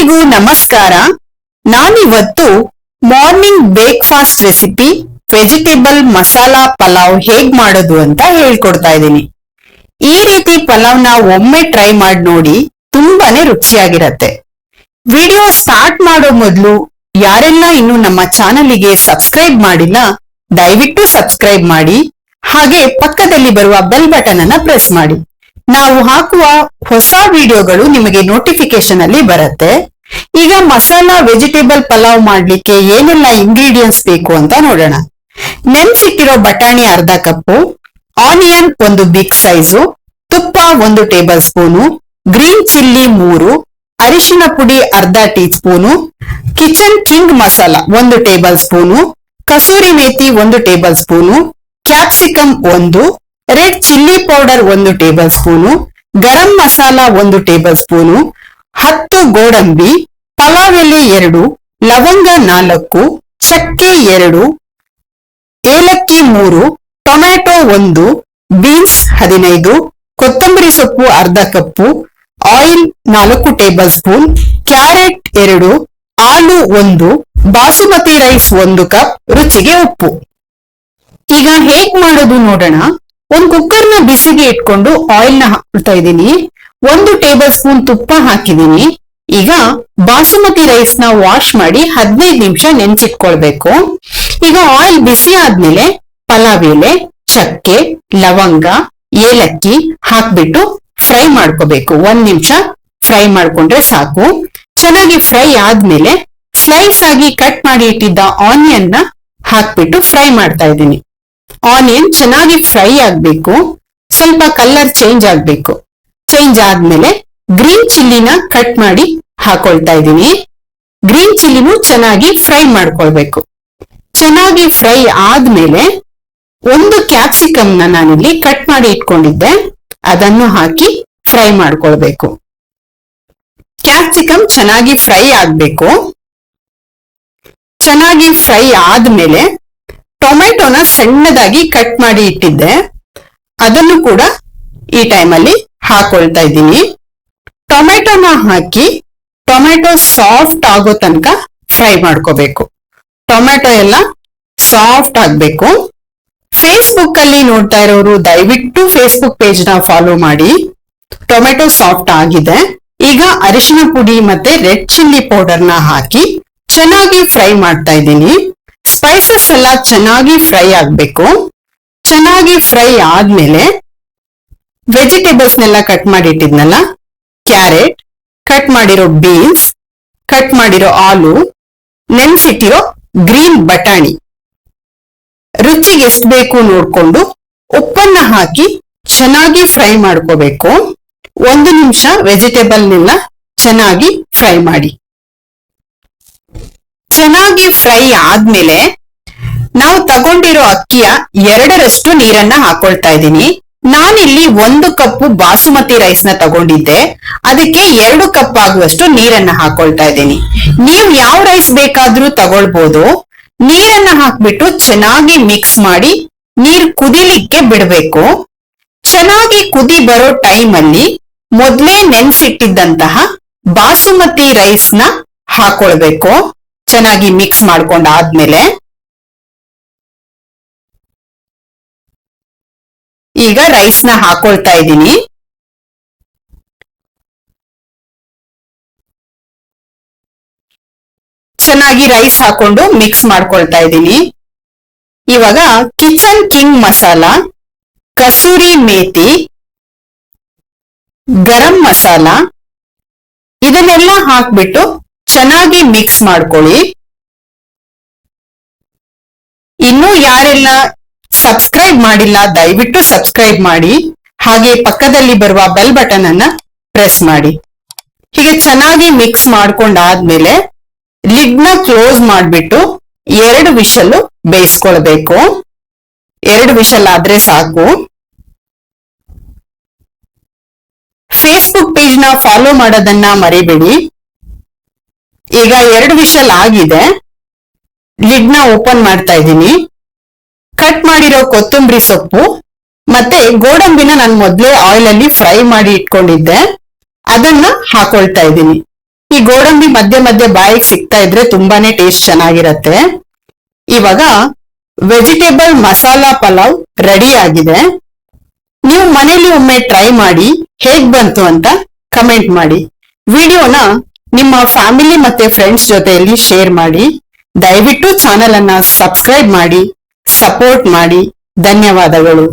ಎಲ್ಲರಿಗೂ ನಮಸ್ಕಾರ. ನಾನಿವತ್ತು morning breakfast recipe vegetable masala pulao ಹೇಗ್ ಮಾಡೋದು ಅಂತ ಹೇಳ್ಕೊಡ್ತಾ ಇದ್ದೀನಿ. ಈ ರೀತಿ ಪಲಾವ್ನ ಒಮ್ಮೆ ಟ್ರೈ ಮಾಡಿ ನೋಡಿ, ತುಂಬಾನೇ ರುಚಿಯಾಗಿರತ್ತೆ. ವಿಡಿಯೋ ಸ್ಟಾರ್ಟ್ ಮಾಡೋ ಮೊದಲು ಯಾರೆಲ್ಲ ಇನ್ನು ನಮ್ಮ ಚಾನಲ್ಗೆ ಸಬ್ಸ್ಕ್ರೈಬ್ ಮಾಡಿಲ್ಲ, ದಯವಿಟ್ಟು ಸಬ್ಸ್ಕ್ರೈಬ್ ಮಾಡಿ. ಹಾಗೆ ಪಕ್ಕದಲ್ಲಿ ಬರುವ ಬೆಲ್ ಬಟನ್ ಅನ್ನ ಪ್ರೆಸ್ ಮಾಡಿ. ನಾವು ಹಾಕುವ ಹೊಸ ವಿಡಿಯೋಗಳು ನಿಮಗೆ ನೋಟಿಫಿಕೇಶನ್ ಅಲ್ಲಿ ಬರುತ್ತೆ. ಈಗ ಮಸಾಲಾ ವೆಜಿಟೇಬಲ್ ಪಲಾವ್ ಮಾಡ್ಲಿಕ್ಕೆ ಏನೆಲ್ಲ ಇಂಗ್ರೀಡಿಯೆಂಟ್ಸ್ ಬೇಕು ಅಂತ ನೋಡೋಣ. ನೆನ್ಸಿಟ್ಟಿರೋ ಬಟಾಣಿ ಅರ್ಧ ಕಪ್ಪು, ಆನಿಯನ್ ಒಂದು ಬಿಗ್ ಸೈಜು, ತುಪ್ಪ 1 ಟೇಬಲ್ ಸ್ಪೂನು, ಗ್ರೀನ್ ಚಿಲ್ಲಿ 3, ಅರಿಶಿನ ಪುಡಿ ಅರ್ಧ tea spoon, Kitchen King masala 1 table spoon, kasuri methi 1 table spoon, capsicum 1, red chilli powder 1 table spoon, garam masala 1 table spoon, 10 ಗೋಡಂಬಿ, ಪಲಾವ್ ಎಲೆ 2, ಲವಂಗ 4, ಚಕ್ಕೆ 2, ಏಲಕ್ಕಿ 3, ಟೊಮ್ಯಾಟೊ 1, ಬೀನ್ಸ್ 15, ಕೊತ್ತಂಬರಿ ಸೊಪ್ಪು ಅರ್ಧ ಕಪ್ಪು, ಆಯಿಲ್ 4 ಟೇಬಲ್ ಸ್ಪೂನ್, ಕ್ಯಾರೆಟ್ 2, ಆಲೂ 1, ಬಾಸುಮತಿ ರೈಸ್ 1 ಕಪ್, ರುಚಿಗೆ ಉಪ್ಪು. ಈಗ ಹೇಗ್ ಮಾಡೋದು ನೋಡೋಣ. ಒಂದು ಕುಕ್ಕರ್ ನ ಬಿಸಿಗೆ ಇಟ್ಕೊಂಡು ಆಯಿಲ್ ನ ಹಾಕ್ತಾ ಇದ್ದೀನಿ. 1 ಟೇಬಲ್ ಸ್ಪೂನ್ ತುಪ್ಪ ಹಾಕಿದೀನಿ. ಈಗ ಬಾಸುಮತಿ ರೈಸ್ ನ ವಾಶ್ ಮಾಡಿ 15 ನಿಮಿಷ ನೆನ್ಸಿಟ್ಕೊಳ್ಬೇಕು. ಈಗ ಆಯಿಲ್ ಬಿಸಿ ಆದ್ಮೇಲೆ ಪಲಾವ್ ಎಲೆ, ಚಕ್ಕೆ, ಲವಂಗ, ಏಲಕ್ಕಿ ಹಾಕ್ಬಿಟ್ಟು ಫ್ರೈ ಮಾಡ್ಕೋಬೇಕು. 1 ನಿಮಿಷ ಫ್ರೈ ಮಾಡ್ಕೊಂಡ್ರೆ ಸಾಕು. ಚೆನ್ನಾಗಿ ಫ್ರೈ ಆದ್ಮೇಲೆ ಸ್ಲೈಸ್ ಆಗಿ ಕಟ್ ಮಾಡಿ ಇಟ್ಟಿದ್ದ ಆನಿಯನ್ ನ ಹಾಕ್ಬಿಟ್ಟು ಫ್ರೈ ಮಾಡ್ತಾ ಇದ್ದೀನಿ. ಆನಿಯನ್ ಚೆನ್ನಾಗಿ ಫ್ರೈ ಆಗ್ಬೇಕು, ಸ್ವಲ್ಪ ಕಲರ್ ಚೇಂಜ್ ಆಗ್ಬೇಕು. ಚೇಂಜ್ ಆದ್ಮೇಲೆ ಗ್ರೀನ್ ಚಿಲ್ಲಿನ ಕಟ್ ಮಾಡಿ ಹಾಕೊಳ್ತಾ ಇದ್ದೀನಿ. ಗ್ರೀನ್ ಚಿಲ್ಲಿನೂ ಚೆನ್ನಾಗಿ ಫ್ರೈ ಮಾಡ್ಕೊಳ್ಬೇಕು. ಚೆನ್ನಾಗಿ ಫ್ರೈ ಆದ್ಮೇಲೆ 1 ಕ್ಯಾಪ್ಸಿಕಮ್ ನ ನಾನಿಲ್ಲಿ ಕಟ್ ಮಾಡಿ ಇಟ್ಕೊಂಡಿದ್ದೆ, ಅದನ್ನು ಹಾಕಿ ಫ್ರೈ ಮಾಡ್ಕೊಳ್ಬೇಕು. ಕ್ಯಾಪ್ಸಿಕಮ್ ಚೆನ್ನಾಗಿ ಫ್ರೈ ಆಗ್ಬೇಕು. ಚೆನ್ನಾಗಿ ಫ್ರೈ ಆದ್ಮೇಲೆ ಟೊಮೆಟೊನ ಸಣ್ಣದಾಗಿ ಕಟ್ ಮಾಡಿ ಇಟ್ಟಿದ್ದೆ, ಅದನ್ನು ಕೂಡ ಈ ಟೈಮಲ್ಲಿ ಹಾಕೊಳ್ತಾ ಇದ್ದೀನಿ. ಟೊಮೆಟೊನ ಹಾಕಿ ಟೊಮೆಟೊ ಸಾಫ್ಟ್ ಆಗೋ ತನಕ ಫ್ರೈ ಮಾಡ್ಕೋಬೇಕು. ಟೊಮೆಟೊ ಎಲ್ಲ ಸಾಫ್ಟ್ ಆಗ್ಬೇಕು. ಫೇಸ್ಬುಕ್ ಅಲ್ಲಿ ನೋಡ್ತಾ ಇರೋರು ದಯವಿಟ್ಟು ಫೇಸ್ಬುಕ್ ಪೇಜ್ ನ ಫಾಲೋ ಮಾಡಿ. ಟೊಮೆಟೊ ಸಾಫ್ಟ್ ಆಗಿದೆ. ಈಗ ಅರಿಶಿನ ಪುಡಿ ಮತ್ತೆ ರೆಡ್ ಚಿಲ್ಲಿ ಪೌಡರ್ ನ ಹಾಕಿ ಚೆನ್ನಾಗಿ ಫ್ರೈ ಮಾಡ್ತಾ ಇದ್ದೀನಿ. ಸ್ಪೈಸಸ್ ಎಲ್ಲ ಚೆನ್ನಾಗಿ ಫ್ರೈ ಆಗ್ಬೇಕು. ಚೆನ್ನಾಗಿ ಫ್ರೈ ಆದ್ಮೇಲೆ ವೆಜಿಟೇಬಲ್ಸ್ ನೆಲ್ಲ ಕಟ್ ಮಾಡಿ ಇಟ್ಟಿದ್ನಲ್ಲ, ಕ್ಯಾರೆಟ್, ಕಟ್ ಮಾಡಿರೋ ಬೀನ್ಸ್, ಕಟ್ ಮಾಡಿರೋ ಆಲೂ, ನೆನ್ಸಿಟ್ಟಿರೋ ಗ್ರೀನ್ ಬಟಾಣಿ, ರುಚಿಗೆ ಎಷ್ಟು ಬೇಕು ನೋಡ್ಕೊಂಡು ಉಪ್ಪನ್ನ ಹಾಕಿ ಚೆನ್ನಾಗಿ ಫ್ರೈ ಮಾಡ್ಕೋಬೇಕು. 1 ನಿಮಿಷ ವೆಜಿಟೇಬಲ್ನೆಲ್ಲ ಚೆನ್ನಾಗಿ ಫ್ರೈ ಮಾಡಿ. ಚೆನ್ನಾಗಿ ಫ್ರೈ ಆದ್ಮೇಲೆ ನಾವು ತಗೊಂಡಿರೋ ಅಕ್ಕಿಯ 2ರಷ್ಟು ನೀರನ್ನ ಹಾಕೊಳ್ತಾ ಇದ್ದೀನಿ. ನಾನಿಲ್ಲಿ 1 ಕಪ್ಪು ಬಾಸುಮತಿ ರೈಸ್ ನ ತಗೊಂಡಿದ್ದೆ, ಅದಕ್ಕೆ 2 ಕಪ್ ಆಗುವಷ್ಟು ನೀರನ್ನ ಹಾಕೊಳ್ತಾ ಇದ್ದೀನಿ. ನೀವು ಯಾವ ರೈಸ್ ಬೇಕಾದ್ರೂ ತಗೊಳ್ಬಹುದು. ನೀರನ್ನ ಹಾಕ್ಬಿಟ್ಟು ಚೆನ್ನಾಗಿ ಮಿಕ್ಸ್ ಮಾಡಿ ನೀರು ಕುದಿಲಿಕ್ಕೆ ಬಿಡಬೇಕು. ಚೆನ್ನಾಗಿ ಕುದಿ ಬರೋ ಟೈಮ್ ಅಲ್ಲಿ ಮೊದ್ಲೇ ನೆನ್ಸಿಟ್ಟಿದ್ದಂತಹ ಬಾಸುಮತಿ ರೈಸ್ ನ ಹಾಕೊಳ್ಬೇಕು. ಚೆನ್ನಾಗಿ ಮಿಕ್ಸ್ ಮಾಡ್ಕೊಂಡಾದ್ಮೇಲೆ ಈಗ ರೈಸ್ ನ ಹಾಕೊಳ್ತಾ ಇದ್ದೀನಿ. ಚೆನ್ನಾಗಿ ರೈಸ್ ಹಾಕೊಂಡು ಮಿಕ್ಸ್ ಮಾಡ್ಕೊಳ್ತಾ ಇದ್ದೀನಿ. ಇವಾಗ ಕಿಚನ್ ಕಿಂಗ್ ಮಸಾಲ, ಕಸೂರಿ ಮೇಥಿ, ಗರಂ ಮಸಾಲ ಇದನ್ನೆಲ್ಲ ಹಾಕ್ಬಿಟ್ಟು ಚೆನ್ನಾಗಿ ಮಿಕ್ಸ್ ಮಾಡ್ಕೊಳ್ಳಿ. ಇನ್ನೂ ಯಾರೆಲ್ಲ ಸಬ್ಸ್ಕ್ರೈಬ್ ಮಾಡಿಲ್ಲ ದಯವಿಟ್ಟು ಸಬ್ಸ್ಕ್ರೈಬ್ ಮಾಡಿ. ಹಾಗೆ ಪಕ್ಕದಲ್ಲಿ ಬರುವ ಬೆಲ್ ಬಟನ್ ಅನ್ನ ಪ್ರೆಸ್ ಮಾಡಿ. ಹೀಗೆ ಚೆನ್ನಾಗಿ ಮಿಕ್ಸ್ ಮಾಡ್ಕೊಂಡಾದ್ಮೇಲೆ ಲಿಡ್ ನ ಕ್ಲೋಸ್ ಮಾಡ್ಬಿಟ್ಟು 2 ವಿಷಲ್ ಬೇಯಿಸ್ಕೊಳ್ಬೇಕು. 2 ವಿಷಲ್ ಆದ್ರೆ ಸಾಕು. ಫೇಸ್ಬುಕ್ ಪೇಜ್ ನ ಫಾಲೋ ಮಾಡೋದನ್ನ ಮರಿಬೇಡಿ. ಈಗ 2 ವಿಷಲ್ ಆಗಿದೆ. ಲಿಡ್ ನ ಓಪನ್ ಮಾಡ್ತಾ ಇದ್ದೀನಿ. ಕಟ್ ಮಾಡಿರೋ ಕೊತ್ತಂಬರಿ ಸೊಪ್ಪು ಮತ್ತೆ ಗೋಡಂಬಿನ ನಾನು ಮೊದಲೇ ಆಯಿಲ್ ಅಲ್ಲಿ ಫ್ರೈ ಮಾಡಿ ಇಟ್ಕೊಂಡಿದ್ದೆ, ಅದನ್ನ ಹಾಕೊಳ್ತಾ ಇದ್ದೀನಿ. ಈ ಗೋಡಂಬಿ ಮಧ್ಯೆ ಮಧ್ಯೆ ಬಾಯಿಗೆ ಸಿಗ್ತಾ ಇದ್ರೆ ತುಂಬಾನೇ ಟೇಸ್ಟ್ ಚೆನ್ನಾಗಿರತ್ತೆ. ಇವಾಗ ವೆಜಿಟೇಬಲ್ ಮಸಾಲಾ ಪಲಾವ್ ರೆಡಿ ಆಗಿದೆ. ನೀವು ಮನೇಲಿ ಒಮ್ಮೆ ಟ್ರೈ ಮಾಡಿ ಹೇಗ್ ಬಂತು ಅಂತ ಕಮೆಂಟ್ ಮಾಡಿ. ವಿಡಿಯೋನ ನಿಮ್ಮ ಫ್ಯಾಮಿಲಿ ಮತ್ತೆ ಫ್ರೆಂಡ್ಸ್ ಜೊತೆಯಲ್ಲಿ ಶೇರ್ ಮಾಡಿ. ದಯವಿಟ್ಟು ಚಾನೆಲ್ ಅನ್ನ ಸಬ್ಸ್ಕ್ರೈಬ್ ಮಾಡಿ, ಸಪೋರ್ಟ್ ಮಾಡಿ. ಧನ್ಯವಾದಗಳು.